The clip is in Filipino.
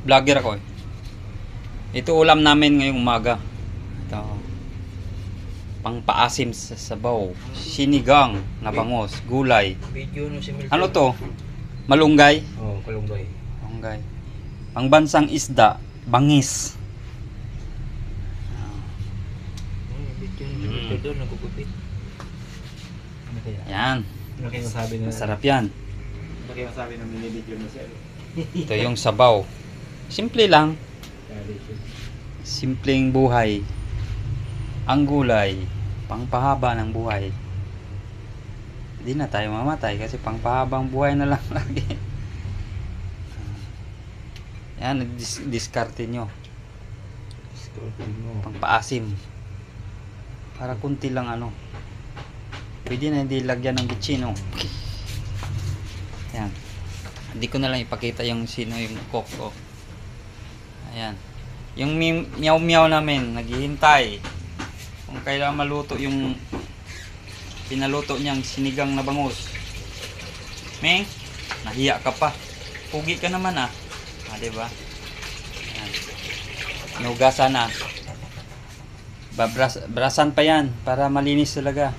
Vlogger ako eh. Ito ulam namin ngayong umaga. Ito. Pangpaasim sa sabaw. Sinigang na bangos, gulay. Video no si Milton. Ano to? Malunggay? Oh, kalunggay. Malunggay. Pangbansang isda, bangis. Video no si Milton doon, nagugupit. Ano kaya? Yan. Ano kaya masabi na? Masarap yan. Ano kaya masabi na mini-video na siya? Ito yung sabaw. Simple lang. Simpleng buhay. Ang gulay, pangpahaba ng buhay. Hindi na tayo mamatay kasi pangpahabang buhay na lang lagi. Yan, diskarte nyo. Pangpaasim. Para kunti lang ano. Pwede na hindi lagyan ng bitchin, oh. Yan. Hindi ko na lang ipakita yung sino yung cook, oh. Ayan. Yung meow namin, naghihintay. Kung kailangan maluto yung pinaluto niyang sinigang na bangus. Meng, nahiya ka pa. Pugi ka naman ah. Ah, diba? Ayan. Nugasan na. Brasan pa yan para malinis talaga.